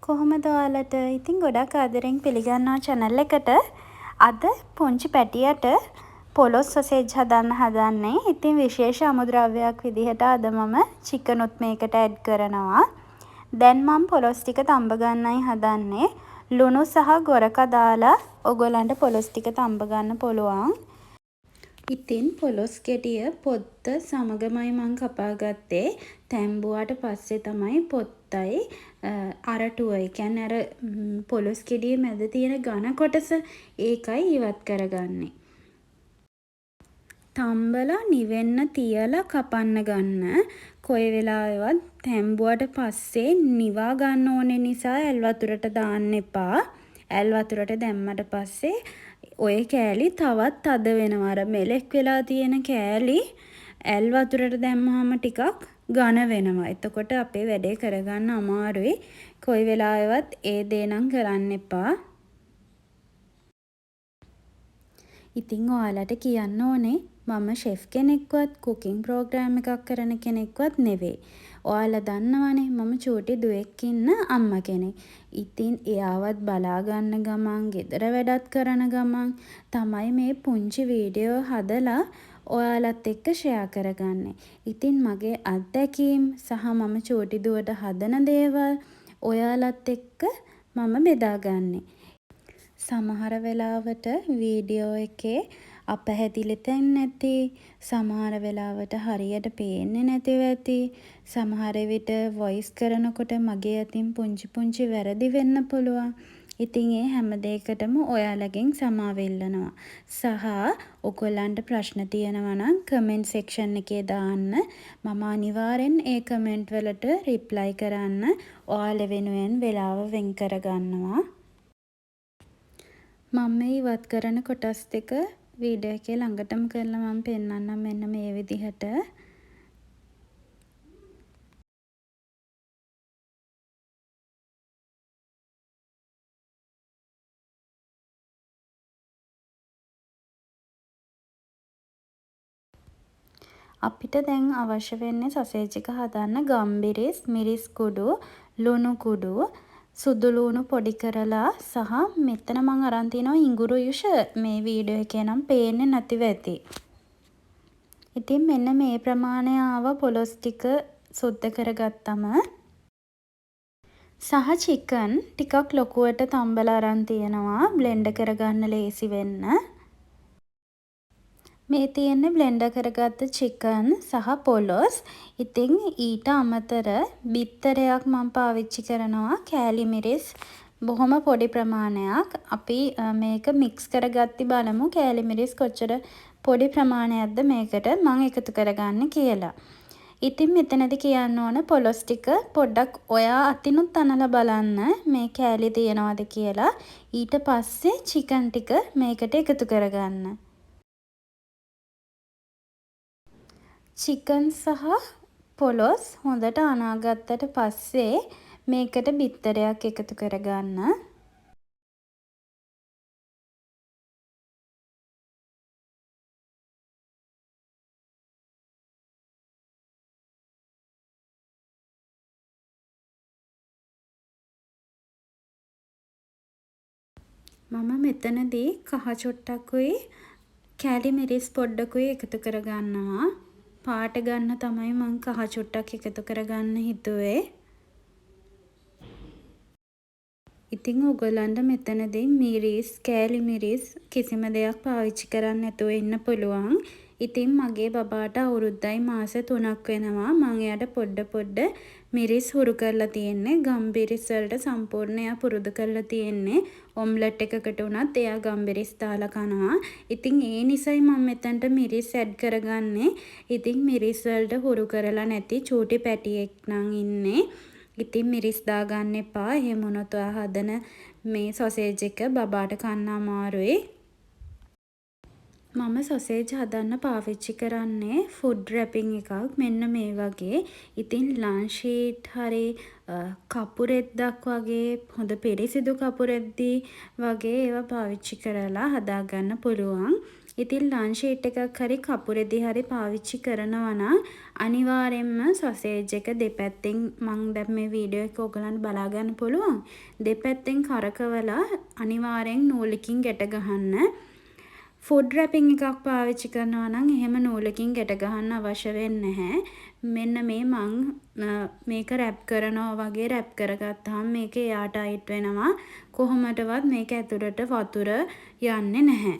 කොහොමද ඔයාලට? ඉතින් ගොඩක් ආදරෙන් පිළිගන්නවා channel එකට. අද පුංචි පැටියට පොලොස් සොසේජ් හදන්න හදන්නේ. ඉතින් විශේෂ අමුද්‍රව්‍යයක් විදිහට අද මම chicken උත් මේකට add කරනවා. දැන් මම පොලොස් ටික තඹ ගන්නයි හදන්නේ. ලුණු සහ ගොරක දාලා ඔයගොල්ලන්ට පොලොස් ටික තඹ ගන්න පුළුවන්. ඉතින් පොලොස් ගෙඩිය පොත්ත සමගමයි මං කපා ගත්තේ. තැම්බුවාට පස්සේ තමයි පොත්තයි අරටුව, ඒ කියන්නේ අර පොලොස් ගෙඩියේ මැද තියෙන ඝන කොටස ඒකයි ඉවත් කරගන්නේ. තම්බලා නිවෙන්න තියලා කපන්න ගන්න. කොයි වෙලාවෙවත් තැම්බුවට පස්සේ නිවා ගන්න ඕනේ නිසා ඇල් වතුරට දාන්න එපා. ඇල් වතුරට දැම්මට පස්සේ ඔය කෑලි තවත් තද වෙනවා. අර මෙලෙක් වෙලා තියෙන කෑලි ඇල් වතුරට දැම්මහම ටිකක් ඝන වෙනවා. එතකොට අපේ වැඩේ කරගන්න අමාරුයි. කොයි වෙලාවෙවත් ඒ දේ නම් කරන්න එපා. ඉතින් ඔයාලට කියන්න ඕනේ මම ෂෙෆ් කෙනෙක්වත් කුකින් ප්‍රෝග්‍රෑම් එකක් කරන කෙනෙක්වත් නෙවෙයි. ඔයාලා දන්නවනේ මම චූටි දුවෙක් ඉන්න අම්මා කෙනෙක්. ඉතින් එයාවත් බලා ගන්න ගමන්, ගෙදර වැඩත් කරන ගමන් තමයි මේ පුංචි වීඩියෝ හදලා ඔයාලත් එක්ක ෂෙයා කරගන්නේ. ඉතින් මගේ අත්දැකීම් සහ මම චූටි දුවට හදන දේවල් ඔයාලත් එක්ක මම බෙදාගන්නේ. සමහර වෙලාවට වීඩියෝ එකේ අපැහැදිලි තැන් නැති, සමහර වෙලාවට හරියට පේන්නේ නැතිව ඇති, සමහර විට වොයිස් කරනකොට මගේ අතින් පුංචි වැරදි වෙන්න පුළුවන්. ඉතින් ඒ හැම දෙයකටම ඔයාලගෙන් සමාව ඉල්ලනවා. සහ ඔයගොල්ලන්ට ප්‍රශ්න තියෙනවා නම් කමෙන්ට් සෙක්ෂන් එකේ දාන්න. මම අනිවාර්යෙන් ඒ කමෙන්ට් වලට රිප්ලයි කරන්න ඔයාලා වෙනුවෙන් වෙලාව වෙන් කරගන්නවා. මම මේ ඉවත් කරන කොටස් දෙක වීඩියෝ එකේ ළඟටම කරලා මම පෙන්නන්නම් මෙන්න මේ විදිහට. අපිට දැන් අවශ්‍ය වෙන්නේ සොසේජ් එක හදන්න ගම්බිරිස්, මිරිස් කුඩු, ලුණු කුඩු, සුදු ලුණු පොඩි කරලා සහ මෙතන මම අරන් තිනවා ඉඟුරු යුෂ. මේ වීඩියෝ එකේ නම් පේන්නේ නැතිව ඇති. ඉතින් මෙන්න මේ ප්‍රමාණය ආව පොලොස් ටික සුද්ධ කරගත්තම සහ චිකන් ටිකක් ලොකුවට තම්බලා අරන් තියනවා බ්ලෙන්ඩ් කරගන්න ලේසි වෙන්න. මේ තියෙන්නේ බ්ලෙන්ඩ් කරගත්ත චිකන් සහ පොලොස්. ඉතින් ඊට අමතර බිත්තරයක් මම පාවිච්චි කරනවා. කෑලි මිරිස් බොහොම පොඩි ප්‍රමාණයක්. අපි මේක මික්ස් කරගatti බලමු කෑලි මිරිස් කොච්චර පොඩි ප්‍රමාණයක්ද මේකට මම එකතු කරගන්න කියලා. ඉතින් මෙතනදි කියන්න ඕන පොලොස් ටික පොඩ්ඩක් ඔයා අතිනුත් අනලා බලන්න මේ කෑලි තියනවද කියලා. ඊට පස්සේ චිකන් ටික මේකට එකතු කරගන්න. චිකන් සහ පොලොස් හොඳට අනාගත්තට පස්සේ මේකට බිත්තරයක් එකතු කරගන්න. මම මෙතනදී කහ චුට්ටකුයි කෑලි මිරිස් පොඩ්ඩකුයි එකතු කරගන්නවා. පාට ගන්න තමයි මං කහ චුට්ටක් එකතු කරගන්න හිතුවේ. ඉතින් ඔයගොල්ලන්ට මෙතනදී මිරිස්, කෑලි මිරිස් කිසිම දෙයක් පාවිච්චි කරන්න නැතුව ඉන්න පුළුවන්. ඉතින් මගේ බබාට අවුරුද්දයි මාස 3ක් වෙනවා. මං එයාට පොඩ මිරිස් හුරු කරලා තියෙන්නේ. ගම්බිරිස් වලට සම්පූර්ණ එයා පුරුදු කරලා තියෙන්නේ. ඔම්ලට් එකකට උනත් එයා ගම්බිරිස් දාලා කනවා. ඉතින් ඒ නිසයි මම මෙතනට මිරිස් ඇඩ් කරගන්නේ. ඉතින් මිරිස් වලට හුරු කරලා නැති චූටි පැටියෙක් නම් ඉන්නේ. ඉතින් මිරිස් දාගන්න එපා. එහෙම වුණොත් ඔයා හදන මේ සොසේජ් එක බබාට කන්න අමාරුයි. මම සොසේජ් හදන්න පාවිච්චි කරන්නේ ෆුඩ් රැපින් එකක්. මෙන්න මේ වගේ. ඉතින් ලන්ච් ෂීට් හරි කපුරෙද්දක් වගේ හොඳ පිරිසිදු කපුරෙද්දී වගේ ඒවා පාවිච්චි කරලා හදාගන්න පුළුවන්. ඉතින් ලන්ච් ෂීට් එකක් හරි කපුරෙදි හරි පාවිච්චි කරනවා නම් අනිවාර්යෙන්ම සොසේජ් එක දෙපැත්තෙන් මම දැන් මේ වීඩියෝ එක ඔයගලන්ට බලා ගන්න පුළුවන්. දෙපැත්තෙන් කරකවලා අනිවාර්යෙන් නූලකින් ගැට ගහන්න. ෆුඩ් රැපින් එකක් පාවිච්චි කරනවා නම් එහෙම නූලකින් ගැට ගහන්න අවශ්‍ය වෙන්නේ නැහැ. මෙන්න මේ මං මේක රැප් කරනවා වගේ රැප් කරගත්තාම මේක එයාට අයිට් වෙනවා. කොහොමදවත් මේක ඇතුළට වතුර යන්නේ නැහැ.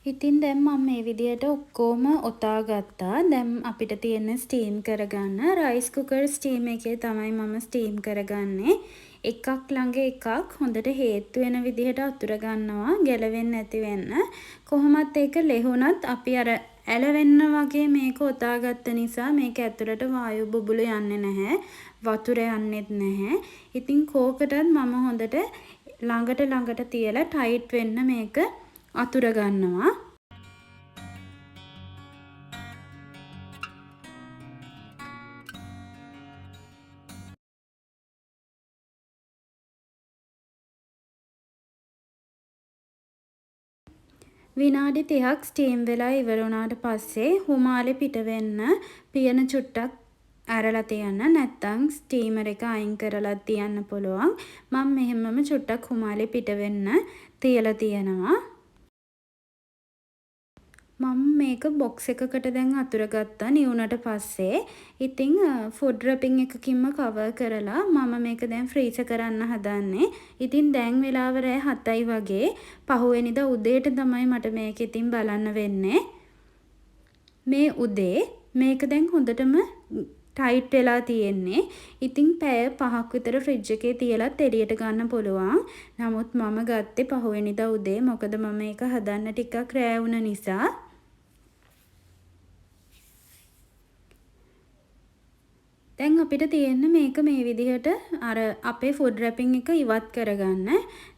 ඉතින් දැන් මම මේ විදියට ඔක්කොම ඔතා ගත්තා. දැන් අපිට තියෙන ස්ටීම් කරගන්න රයිස් කුකර් ස්ටීම් එකේ තමයි මම ස්ටීම් කරගන්නේ. එකක් ළඟ එකක් හොඳට හේතු වෙන විදිහට අතුර ගන්නවා ගැලවෙන්නේ නැති වෙන්න. කොහොමත් ඒක ලෙහුණත් අපි අර ඇලවෙන්න වගේ මේක ඔතාගත්ත නිසා මේක ඇතුළට වායු බුබුලු යන්නේ නැහැ. වතුර යන්නෙත් නැහැ. ඉතින් කෝකටත් මම හොඳට ළඟට තියලා ටයිට් වෙන්න මේක අතුර ගන්නවා. විනාඩි 30ක් ස්ටීම් වෙලා ඉවර වුණාට පස්සේ හුමාලේ පිට වෙන්න පියන චුට්ටක් ඇරලා තියන්න. නැත්නම් ස්ටීමර් එක අයින් කරලා තියන්න පුළුවන්. මම මෙහෙමම චුට්ටක් හුමාලේ පිට වෙන්න තියලා තියෙනවා. මම මේක බොක්ස් එකකට දැන් අතුර ගත්තා නිවුනට පස්සේ. ඉතින් ෆුඩ් රැපින් එකකින්ම කවර් කරලා මම මේක දැන් ෆ්‍රීසර් කරන්න හදන්නේ. ඉතින් දැන් වෙලාව රෑ 7යි වගේ. පහුවෙනිදා උදේට තමයි මට මේක ඉතින් බලන්න වෙන්නේ. මේ උදේ මේක දැන් හොඳටම ටයිට් වෙලා තියෙන්නේ. ඉතින් පැය 5ක් විතර ෆ්‍රිජ් එකේ තියලත් එළියට ගන්න පුළුවන්. නමුත් මම ගත්තේ පහුවෙනිදා උදේ. මොකද මම මේක හදන්න ටිකක් රෑ වුණ නිසා. දැන් අපිට තියෙන්න මේක මේ විදිහට අර අපේ ෆුඩ් රැපින් එක ඉවත් කරගන්න.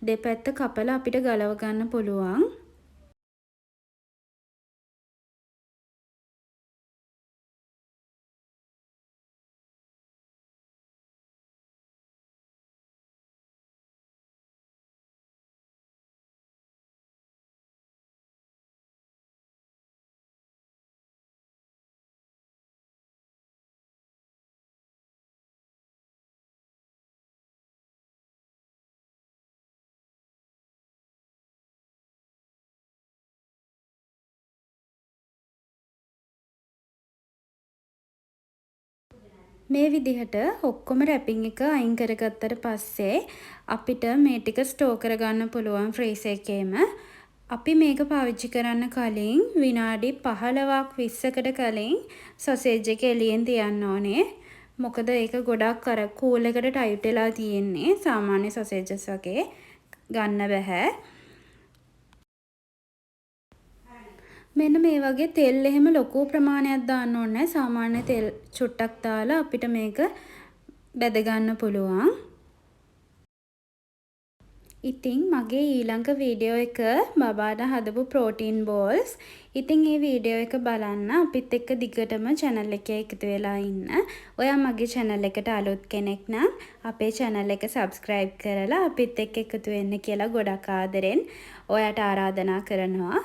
දෙපැත්ත කපලා අපිට ගලව ගන්න පුළුවන්. මේ විදිහට ඔක්කොම රැපින් එක අයින් කරගත්තට පස්සේ අපිට මේ ටික ස්ටෝර් කරගන්න පුළුවන් ෆ්‍රීසර් එකේම. අපි මේක පාවිච්චි කරන්න කලින් විනාඩි 15ක් 20කට කලින් සොසේජ් එක එළියෙන් තියන්න ඕනේ. මොකද ඒක ගොඩක් අර කූල් එකට ටයිට් වෙලා තියෙන්නේ. සාමාන්‍ය සොසේජස් වගේ ගන්න බෑ. මෙන්න මේ වගේ තෙල් එහෙම ලොකු ප්‍රමාණයක් දාන්න ඕනේ නැහැ. සාමාන්‍ය තෙල් චුට්ටක් දාලා අපිට මේක බෙද ගන්න පුළුවන්. ඉතින් මගේ ඊළඟ වීඩියෝ එක බබාට හදපු ප්‍රෝටීන් බෝල්ස්. ඉතින් මේ වීඩියෝ එක බලන්න අපිත් එක්ක දිගටම channel එකේ එකතු වෙලා ඉන්න. ඔයා මගේ channel එකට අලුත් කෙනෙක් නම් අපේ channel එක subscribe කරලා අපිත් එක්ක එකතු වෙන්න කියලා ගොඩක් ආදරෙන් ඔයාට ආරාධනා කරනවා.